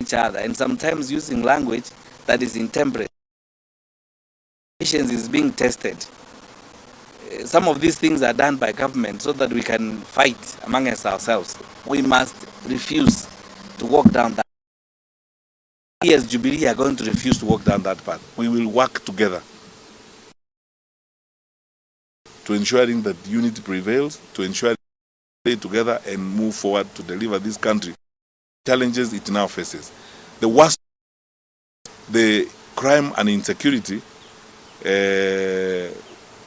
each other, and sometimes using language that is intemperate. Patience is being tested. Some of these things are done by government so that we can fight amongst ourselves. We must refuse to walk down that. We as Jubilee are going to refuse to walk down that path. We will work together to ensuring that unity prevails, to ensure stay together and move forward to deliver this country challenges it now faces. The worst, the crime and insecurity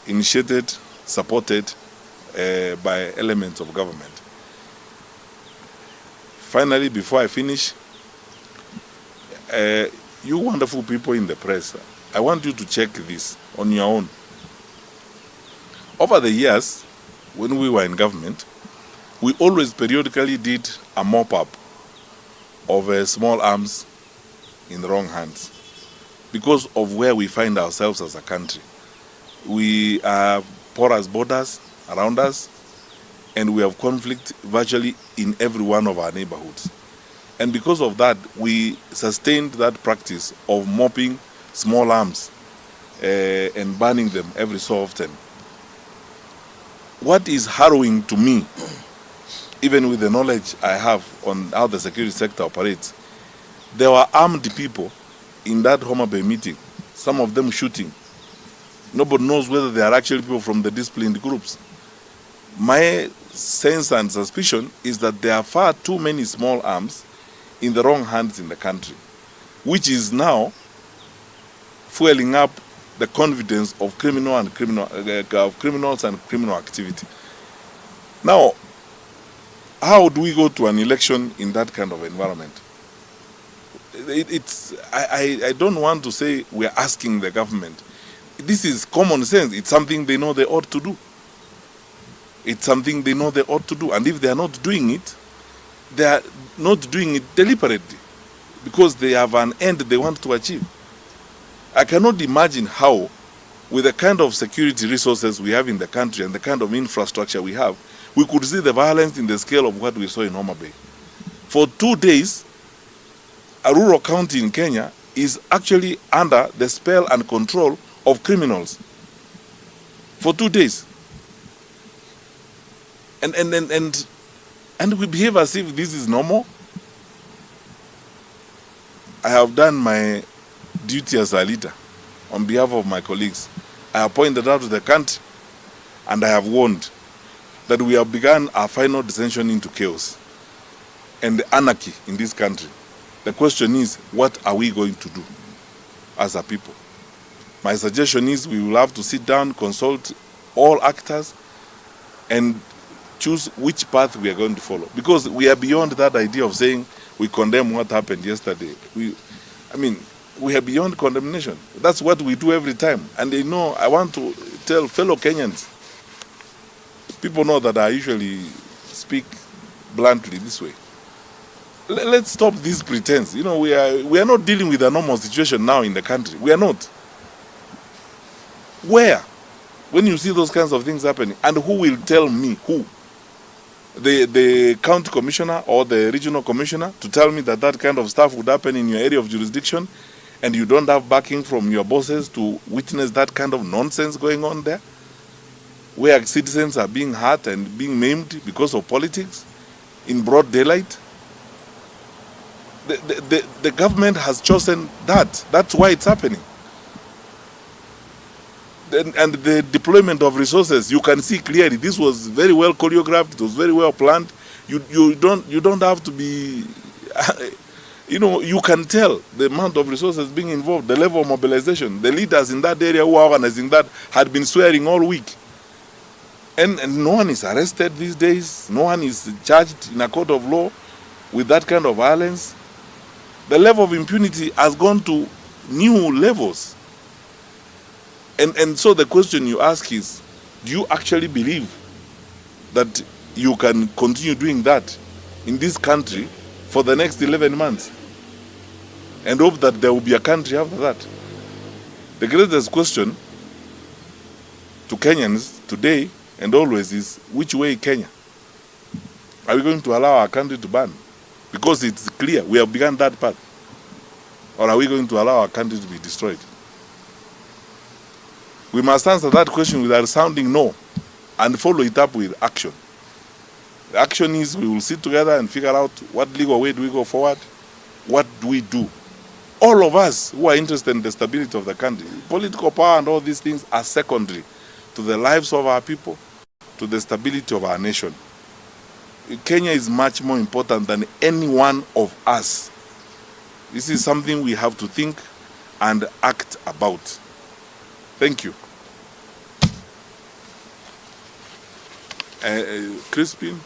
initiated, supported by elements of government. Finally, before I finish, you wonderful people in the press, I want you to check this on your own. Over the years, when we were in government, we always periodically did a mop-up of small arms in the wrong hands because of where we find ourselves as a country. We have porous borders around us, and we have conflict virtually in every one of our neighborhoods. And because of that, we sustained that practice of mopping small arms and burning them every so often. What is harrowing to me, even with the knowledge I have on how the security sector operates, there were armed people in that Homabay meeting, some of them shooting. Nobody knows whether they are actually people from the disciplined groups. My sense and suspicion is that there are far too many small arms in the wrong hands in the country, which is now fueling up the confidence of criminals and criminal activity. Now, how do we go to an election in that kind of environment? I don't want to say we're asking the government. This is common sense. It's something they know they ought to do. It's something they know they ought to do. And if they are not doing it, they are not doing it deliberately because they have an end they want to achieve. I cannot imagine how, with the kind of security resources we have in the country and the kind of infrastructure we have, we could see the violence in the scale of what we saw in Homabay. For 2 days, a rural county in Kenya is actually under the spell and control of criminals. For 2 days. And we behave as if this is normal. I have done my duty as a leader on behalf of my colleagues. I have pointed out to the country and I have warned that we have begun our final descension into chaos and anarchy in this country. The question is, what are we going to do as a people? My suggestion is we will have to sit down, consult all actors and choose which path we are going to follow. Because we are beyond that idea of saying we condemn what happened yesterday. We are beyond condemnation. That's what we do every time. And they know, I want to tell fellow Kenyans, people know that I usually speak bluntly this way. Let's stop this pretense. You know, we are not dealing with a normal situation now in the country. We are not. Where? When you see those kinds of things happening, and who will tell me? Who? The county commissioner or the regional commissioner to tell me that that kind of stuff would happen in your area of jurisdiction and you don't have backing from your bosses to witness that kind of nonsense going on there, where citizens are being hurt and being maimed because of politics in broad daylight. The government has chosen that. That's why it's happening. And the deployment of resources, you can see clearly this was very well choreographed, it was very well planned. You don't have to be you can tell the amount of resources being involved, the level of mobilization. The leaders in that area who are organizing that had been swearing all week. And no one is arrested these days, no one is charged in a court of law with that kind of violence. The level of impunity has gone to new levels. And so the question you ask is, do you actually believe that you can continue doing that in this country for the next 11 months and hope that there will be a country after that? The greatest question to Kenyans today and always is, which way Kenya? Are we going to allow our country to burn? Because it's clear, we have begun that path. Or are we going to allow our country to be destroyed? We must answer that question with a resounding no and follow it up with action. The action is we will sit together and figure out what legal way do we go forward, what do we do. All of us who are interested in the stability of the country, political power and all these things are secondary to the lives of our people, to the stability of our nation. Kenya is much more important than any one of us. This is something we have to think and act about. Thank you. Crispin,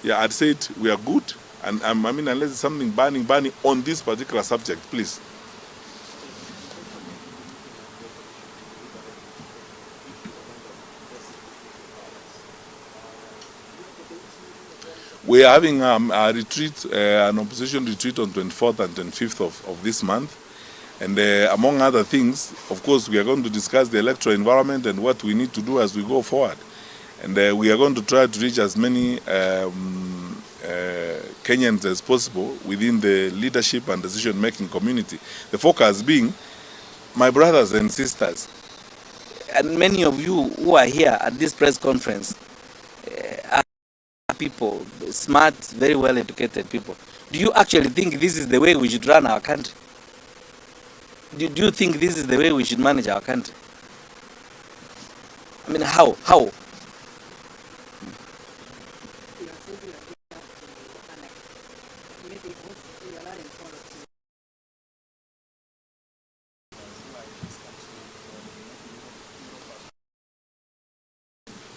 yeah, I'd say it, we are good. And I mean, unless there's something burning on this particular subject, please. We are having a retreat, an opposition retreat on 24th and 25th of this month. And among other things, of course, we are going to discuss the electoral environment and what we need to do as we go forward. And we are going to try to reach as many Kenyans as possible within the leadership and decision-making community. The focus being my brothers and sisters. And many of you who are here at this press conference are people, smart, very well-educated people. Do you actually think this is the way we should run our country? Do you think this is the way we should manage our country? I mean, how?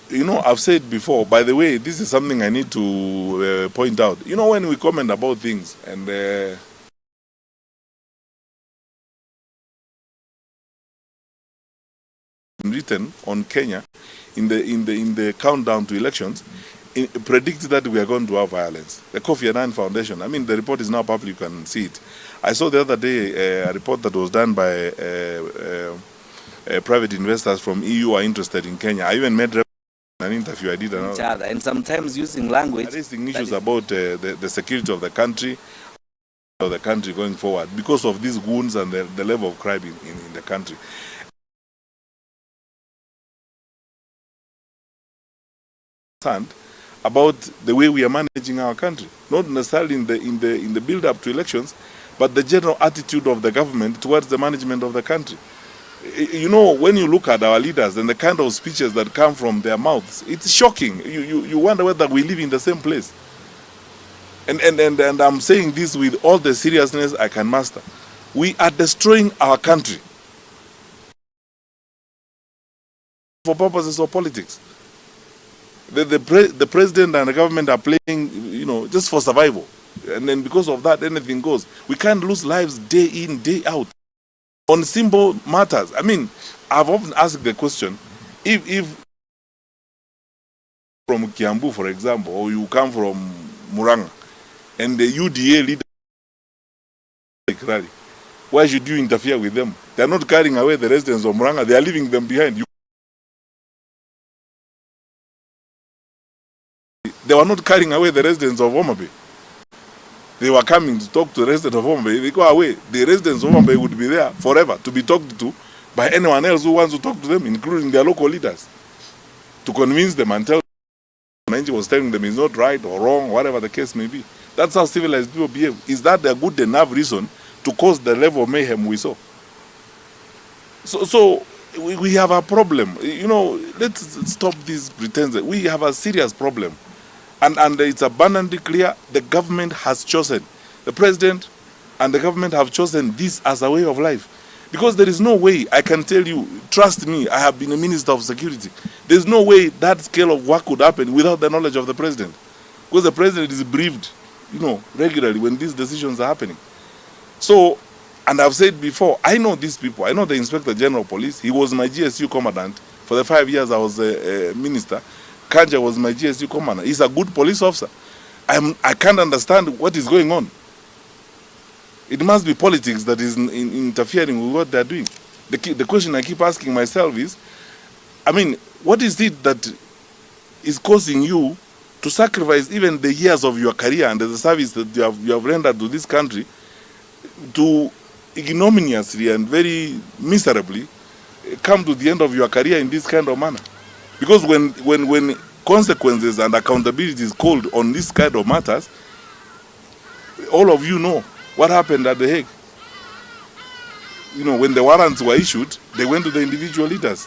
You know, I've said before, by the way, this is something I need to point out. You know, when we comment about things and written on Kenya in the countdown to elections, predict that we are going to have violence. The Kofi Annan Foundation, I mean, the report is now public, you can see it. I saw the other day a report that was done by private investors from EU are interested in Kenya. I even made an interview I did each other, and sometimes using language, raising issues about the security of the country going forward because of these wounds and the level of crime in the country. About the way we are managing our country, not necessarily in the build-up to elections, but the general attitude of the government towards the management of the country. You know, when you look at our leaders and the kind of speeches that come from their mouths, it's shocking. You wonder whether we live in the same place. And I'm saying this with all the seriousness I can master. We are destroying our country for purposes of politics. The president and the government are playing, you know, just for survival. And then because of that, anything goes. We can't lose lives day in, day out on simple matters. I mean, I've often asked the question, if from Kiambu, for example, or you come from Muranga, and the UDA leader, why should you interfere with them? They are not carrying away the residents of Muranga, they are leaving them behind. They were not carrying away the residents of Homabay. They were coming to talk to the residents of Homabay. They go away. The residents of Homabay would be there forever to be talked to by anyone else who wants to talk to them, including their local leaders, to convince them and tell them was telling them it's not right or wrong, whatever the case may be. That's how civilized people behave. Is that a good enough reason to cause the level of mayhem we saw? So we have a problem. You know, let's stop this pretense. We have a serious problem. And it's abundantly clear the government has chosen, the president and the government have chosen this as a way of life. Because there is no way, I can tell you, trust me, I have been a minister of security. There's no way that scale of work could happen without the knowledge of the president. Because the president is briefed, you know, regularly when these decisions are happening. So, and I've said before, I know these people. I know the Inspector General of Police. He was my GSU commandant for the 5 years I was a minister. Kanja was my GSU commander. He's a good police officer. I can't understand what is going on. It must be politics that is interfering with what they're doing. The question I keep asking myself is, I mean, what is it that is causing you to sacrifice even the years of your career and the service that you have rendered to this country to ignominiously and very miserably come to the end of your career in this kind of manner. Because when consequences and accountability is called on this kind of matters, all of you know what happened at The Hague. You know, when the warrants were issued, they went to the individual leaders.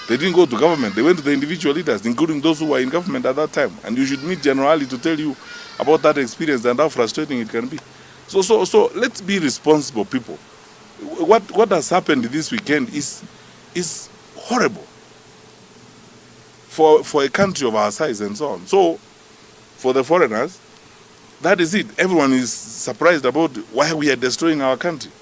They didn't go to government. They went to the individual leaders, including those who were in government at that time. And you should meet General Ali to tell you about that experience and how frustrating it can be. So let's be responsible people. What has happened this weekend is horrible for a country of our size and so on. So for the foreigners, that is it. Everyone is surprised about why we are destroying our country.